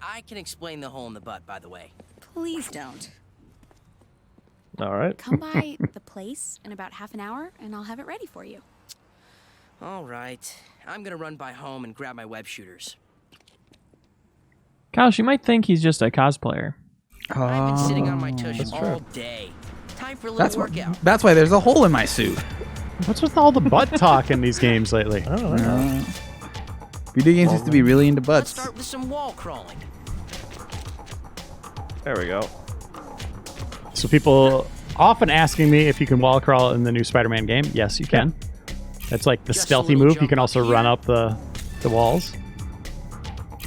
I can explain the hole in the butt, by the way. Please don't. All right. Come by the place in about half an hour, and I'll have it ready for you. All right. I'm gonna run by home and grab my web shooters. Kyle, she might think he's just a cosplayer. I've been sitting on my tush that's all true. day. Time for a little workout. That's why there's a hole in my suit. What's with all the butt talk in these games lately? I don't know. Video games used to be really into Let's butts. start with some wall crawling. There we go. So people often asking me if you can wall crawl in the new Spider-Man game. Yes, you can. That's like the Just a stealthy little move. You jump can up also here. run up the walls.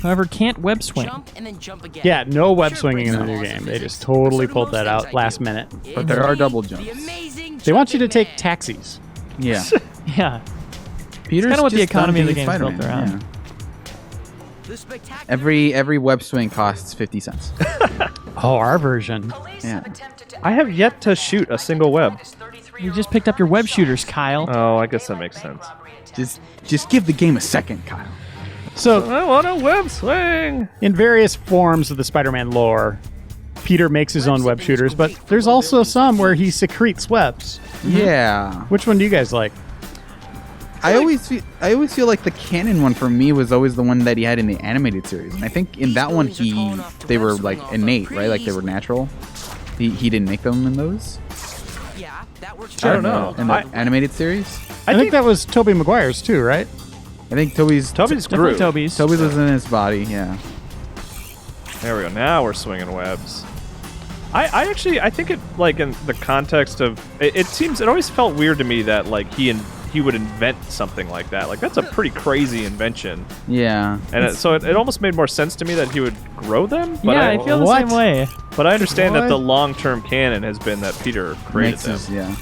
However, can't web swing. Jump and then jump again. Yeah, no web Sure, swinging in the breaks new the laws of game. They physics, just totally but so do pulled most that things out I last do. minute. But there are It's double me, jumps. the amazing They want you to jumping take man. taxis. Yeah. Yeah. Peter's kinda what the just done economy of the being game's built Spider-Man, around. yeah. The spectacular Every web swing costs 50 cents. Oh, our version. Yeah. I have yet to shoot a single web. You just picked up your web shooters, Kyle. Oh, I guess that makes sense. Just give the game a second, Kyle. So I want a web swing. in various forms of the Spider-Man lore, Peter makes his own web shooters, but there's also some where he secretes webs. Yeah. Which one do you guys like? I always feel like the canon one for me was always the one that he had in the animated series, and I think in that one they were like innate, right? Like they were natural. He didn't make them in those. Yeah, that works. I don't know. In the animated series, I think that was Tobey Maguire's too, right? I think Toby's Definitely Groot. Toby's. was in his body. Yeah. There we go. Now we're swinging webs. I think it, like, in the context of it always felt weird to me that like he would invent something like that. Like, that's a pretty crazy invention. Yeah. And so it almost made more sense to me that he would grow them. But Yeah, I feel the What? same way. But I understand that What? the long-term canon has been that Peter created them. Mixes, yeah.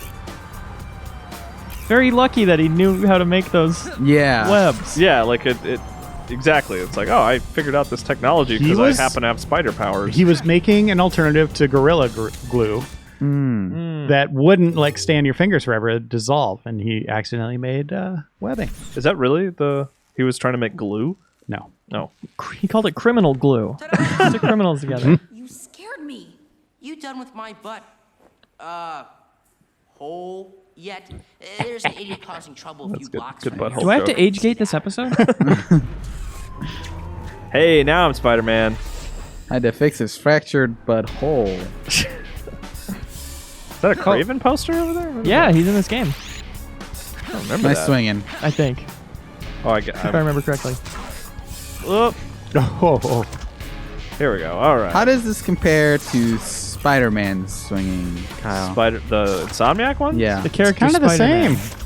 Very lucky that he knew how to make those Yeah. webs. Yeah, like it exactly. It's like, oh, I figured out this technology He because was- I happen to have spider powers. He was making an alternative to Gorilla Glue that wouldn't like stay on your fingers forever, it'd dissolve, and he accidentally made webbing. Is that really he was trying to make glue? No. No. He called it criminal glue. Stick criminals together. You scared me. You done with my butt? Hole yet? There's an idiot causing trouble a few blocks good from butthole. here. Do I have to joke. age gate this episode? Hey, now I'm Spider-Man. Had to fix his fractured butthole. Is that a Craven poster over there? What is Yeah, that? he's in this game. I don't remember Nice that. swinging. I think, Oh, if I remember correctly. Oh, Oh, here we go. All right. How does this compare to Spider-Man swinging, Kyle? The Insomniac one? Yeah. The character kind of the Spider-Man. same.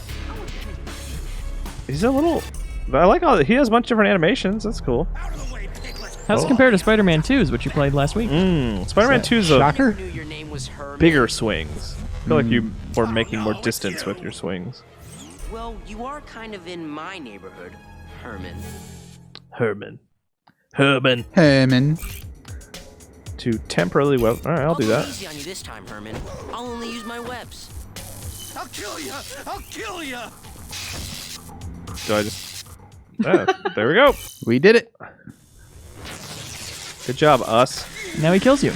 He's a little. I like all. He has a bunch of different animations. That's cool. How's it compared to Spider-Man 2's, which you played last week? Spider-Man 2's a Shocker. Knew your name was Herman. bigger swings. I feel like you were making more distance with your swings. Well, you are kind of in my neighborhood, Herman. Herman. Herman. To temporarily web. All right, I'll do go that. easy on you this time, Herman. I'll only use my webs. I'll kill you! I'll kill you! Do I just? There we go. We did it. Good job, us. Now he kills you.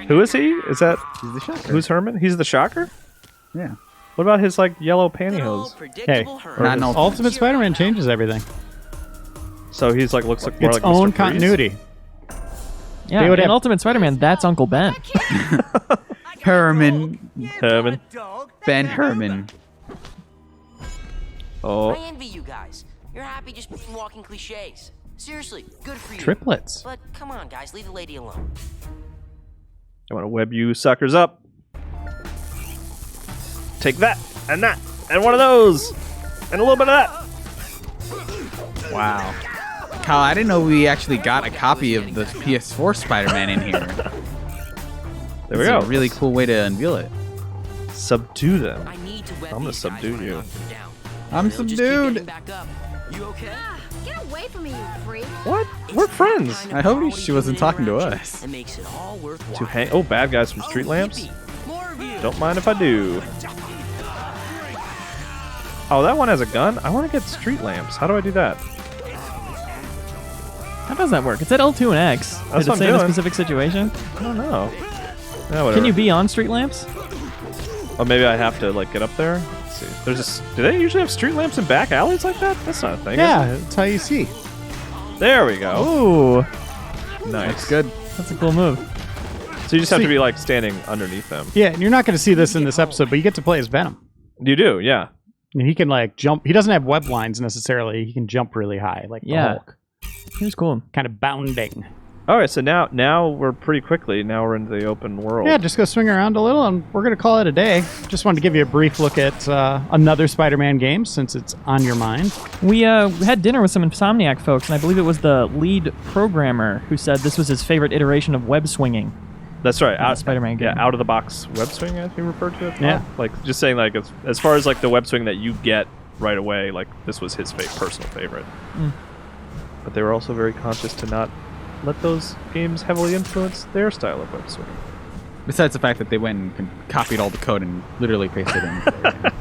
Who is he? Is that He's the shocker. who's Herman? He's the Shocker. Yeah. What about his like yellow Good old pantyhose? predictable Hey, Herman. Not an ultimate. Ultimate Spider-Man changes everything. So he's like looks like more Its like own Mr. Freeze? continuity. Yeah, They would in have- Ultimate Spider-Man, that's Uncle Ben. Herman. Herman. Ben Herman. Oh. I envy you guys. You're happy just being walking cliches. Seriously, good for you. Triplets. But come on, guys, leave the lady alone. I want to web you suckers up. Take that, and one of those, and a little bit of that. Wow. Kyle, I didn't know we actually got a copy of the PS4 Spider-Man in here. There we go. A really cool way to unveil it. Subdue them. I need to web I'm gonna these guys subdue when I you. knock them down. I'm They'll just keep subdued. getting back up. You okay? Get away from me, you freak. What? We're friends. Kind of I hope quality she wasn't human talking to interaction us. that makes it all worthwhile. To hang. Oh, bad guys from Street Lamps. yippee. More of you. Don't mind if I do. Oh, that one has a gun? I want to get Street Lamps. How do I do that? How does that work? It's at L2 and X. That's Did what it I'm say in a doing. specific situation? I don't know. Yeah, whatever. Can you be on street lamps? Oh, maybe I have to like get up there. Let's see. There's do they usually have street lamps in back alleys like that? That's not a thing. Yeah, that's how you see. Is it? There we go. Ooh, Nice. That's good. that's a cool move. So you just have to be like standing underneath them. Yeah, and you're not going to see this in this episode, but you get to play as Venom. You do, yeah. And he can like jump. He doesn't have web lines necessarily. He can jump really high, like the Yeah. Hulk. He was cool. Kind of bounding. All right, so now we're pretty quickly. Now we're into the open world. Yeah, just go swing around a little, and we're going to call it a day. Just wanted to give you a brief look at another Spider-Man game, since it's on your mind. We had dinner with some Insomniac folks, and I believe it was the lead programmer who said this was his favorite iteration of web swinging. That's right. the Spider-Man game. Yeah, out of the box web swing, I think you referred to it. Yeah. Like just saying like as far as like the web swing that you get right away, like this was his personal favorite. Mm. But they were also very conscious to not let those games heavily influence their style of web swing. Besides the fact that they went and copied all the code and literally pasted it in.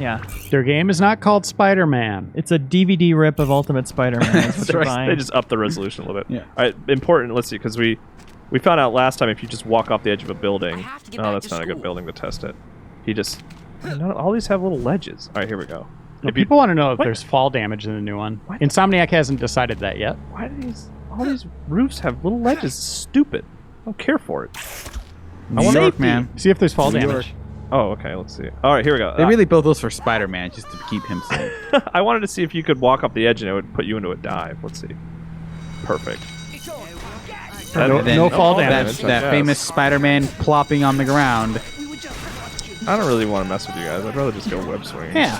Yeah, Their game is not called Spider-Man. it's a DVD rip of Ultimate Spider-Man. That's what you're buying. They just upped the resolution a little bit. Yeah. All right, important. Let's see, because we found out last time if you just walk off the edge of a building. have to get Oh, back that's to not a good school. building to test it. He just. All these have little ledges. All right, here we go. Well, If you- people want to know if What? there's fall damage in the new one. What? Insomniac hasn't decided that yet. Why do all these roofs have little ledges? It's stupid. I don't care for it. New York, Safety. man. See if there's fall New damage. Oh, okay. Let's see. All right, here we go. They really built those for Spider-Man just to keep him safe. I wanted to see if you could walk up the edge and it would put you into a dive. Let's see. Perfect. No fall damage. That I famous guess. Spider-Man plopping on the ground. I don't really want to mess with you guys. I'd rather just go web swinging. Yeah.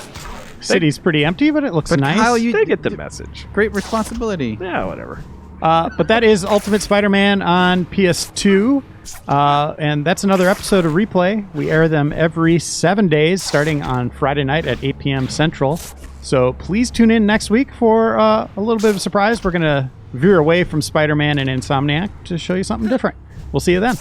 City's pretty empty, but it looks But nice. Kyle, They get the message. great responsibility. Yeah, whatever. But that is Ultimate Spider-Man on PS2. And that's another episode of Replay. We air them every 7 days, starting on Friday night at 8 p.m. Central. So please tune in next week for a little bit of a surprise. We're going to veer away from Spider-Man and Insomniac to show you something different. We'll see you then.